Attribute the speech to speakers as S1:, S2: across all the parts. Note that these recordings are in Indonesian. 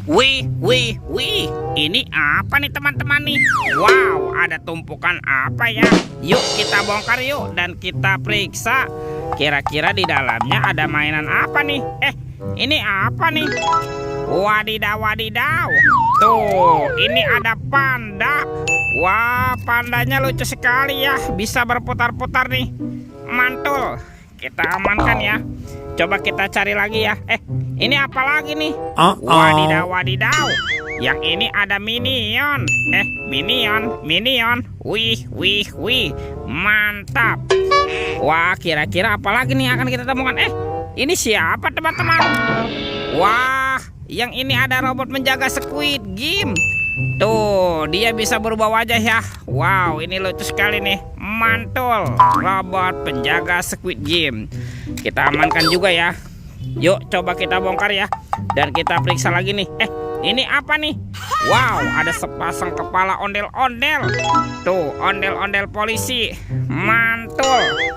S1: Wih, ini apa nih teman-teman nih? Wow, ada tumpukan apa ya? Yuk kita bongkar yuk dan kita periksa. Kira-kira di dalamnya ada mainan apa nih? Ini apa nih? Wadidaw. Tuh, ini ada panda. Wah, pandanya lucu sekali ya. Bisa berputar-putar nih. Mantul. Kita amankan ya. Coba kita cari lagi ya. Ini apa lagi nih? Wadidaw. Yang ini ada minion. Minion. Wih. Mantap. Wah, kira-kira apa lagi nih akan kita temukan? Ini siapa teman-teman? Wah, yang ini ada robot menjaga Squid Game. Tuh, dia bisa berubah wajah ya. Wow, ini lucu sekali nih. Mantul. Robot penjaga Squid Game. Kita amankan juga ya. Yuk coba kita bongkar ya. Dan kita periksa lagi nih. Ini apa nih? Wow, ada sepasang kepala ondel-ondel. Tuh, ondel-ondel polisi. Mantul.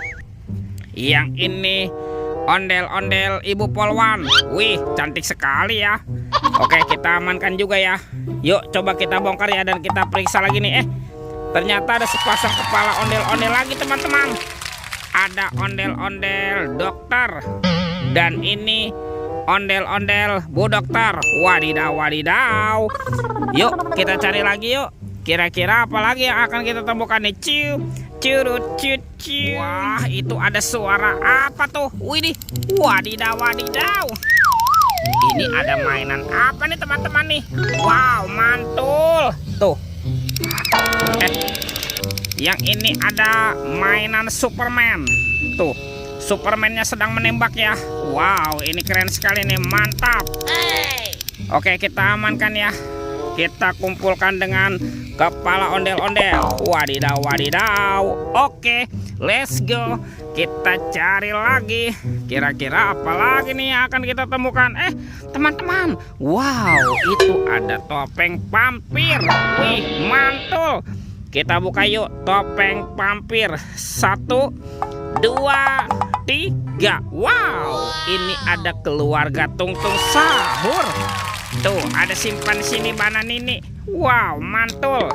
S1: Yang ini ondel-ondel ibu polwan. Wih, cantik sekali ya. Oke, kita amankan juga ya. Yuk coba kita bongkar ya dan kita periksa lagi nih. Ternyata ada sepasang kepala ondel-ondel lagi teman-teman. Ada ondel-ondel dokter. Dan ini ondel-ondel bu dokter. Wadidaw. Yuk kita cari lagi yuk. Kira-kira apa lagi yang akan kita temukan nih? Curut. Wah, itu ada suara apa tuh? Widih. Wadidaw. Ini ada mainan apa nih teman-teman nih? Wow, mantul. Tuh. Yang ini ada mainan Superman. Tuh, Superman-nya sedang menembak ya. Wow, ini keren sekali nih, mantap. Oke, kita amankan ya. Kita kumpulkan dengan kepala ondel-ondel. Wadidaw. Oke, let's go. Kita cari lagi. Kira-kira apa lagi nih yang akan kita temukan? Teman-teman. Wow, itu ada topeng vampir. Wih, mantul. Kita buka yuk topeng vampir. 1, 2, 3. Wow, ini ada keluarga Tungtung Sahur. Tuh, ada simpan sini banan ini. Wow, mantul.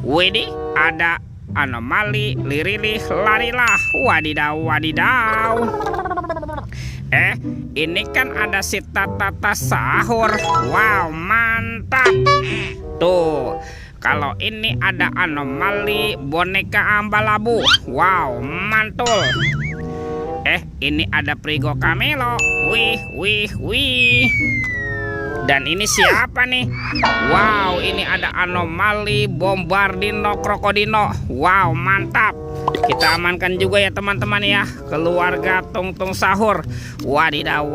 S1: Widih, ada anomali, lirilih, larilah. Wadidaw. Ini kan ada si Tata Sahur. Wow, mantap. Tuh, kalau ini ada anomali boneka ambalabu. Wow, mantul. Ini ada Prigo Camelo. Wih. Dan ini siapa nih? Wow, ini ada anomali Bombardino Krokodino. Wow, mantap. Kita amankan juga ya teman-teman ya. Keluarga Tungtung Sahur. Wadidaw.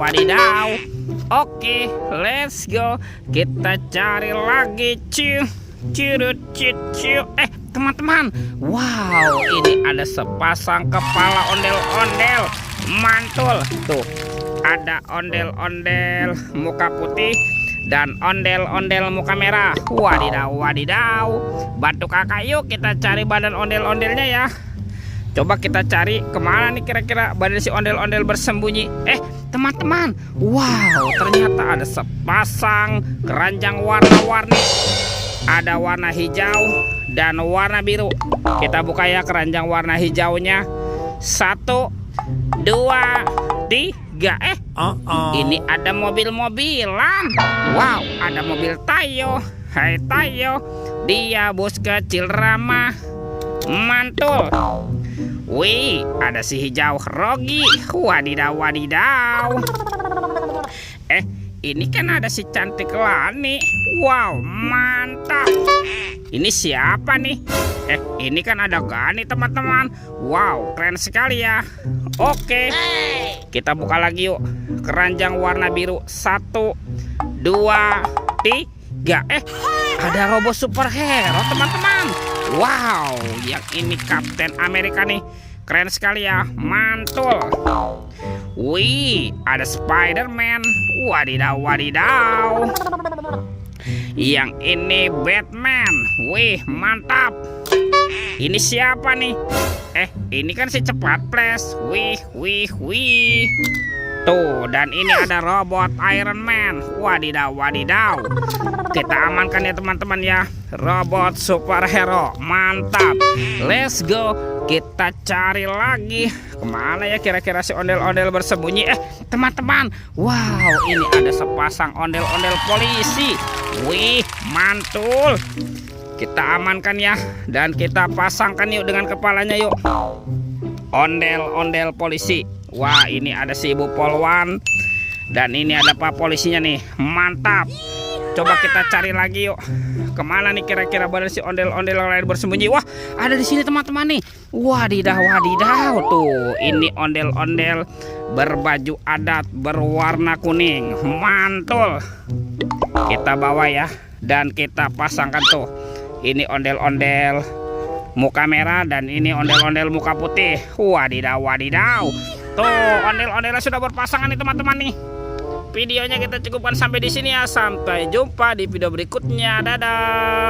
S1: Oke, let's go. Kita cari lagi. Teman-teman. Wow, ini ada sepasang kepala ondel-ondel. Mantul. Tuh, ada ondel-ondel muka putih dan ondel-ondel muka merah. Wadidaw. Bantu kakak yuk kita cari badan ondel-ondelnya ya. Coba kita cari kemana nih kira-kira badan si ondel-ondel bersembunyi. Teman-teman. Wow, ternyata ada sepasang keranjang warna-warni. Ada warna hijau dan warna biru. Kita buka ya keranjang warna hijaunya. 1, 2, 3. Ini ada mobil-mobilan. Wow, ada mobil Tayo. Hai Tayo, dia bos kecil ramah. Mantul. Wih, ada si hijau Rogi. Wadidaw. Ini kan ada si cantik Lani. Wow, mantap. Ini siapa nih? Ini kan ada Gani teman-teman. Wow, keren sekali ya. Oke, kita buka lagi yuk keranjang warna biru. 1, 2, 3. Ada robot superhero teman-teman. Wow, yang ini Kapten Amerika nih. Keren sekali ya, mantul. Wih, ada Spider-Man. Wadidaw. Yang ini Batman. Wih, mantap. Ini siapa nih? Ini kan si Cepat Flash. Wih. Tuh, dan ini ada robot Iron Man. Wadidaw, wadidaw. Kita amankan ya teman-teman ya. Robot superhero, mantap. Let's go. Kita cari lagi. Kemana ya kira-kira si ondel-ondel bersembunyi? Teman-teman, wow, ini ada sepasang ondel-ondel polisi. Wih, mantul. Kita amankan ya, dan kita pasangkan yuk dengan kepalanya yuk. Ondel-ondel polisi. Wah, ini ada si Ibu Polwan. Dan ini ada Pak polisinya nih. Mantap. Coba kita cari lagi yuk. Kemana nih kira-kira badan si ondel-ondel yang lain bersembunyi? Wah, ada di sini teman-teman nih. Wadidaw, wadidaw. Tuh, ini ondel-ondel berbaju adat berwarna kuning. Mantul. Kita bawa ya, dan kita pasangkan tuh. Ini ondel-ondel muka merah dan ini ondel-ondel muka putih. Wadidaw, wadidaw. Tuh, ondel-ondelnya sudah berpasangan nih teman-teman nih. Videonya kita cukupkan sampai di sini ya. Sampai jumpa di video berikutnya. Dadah.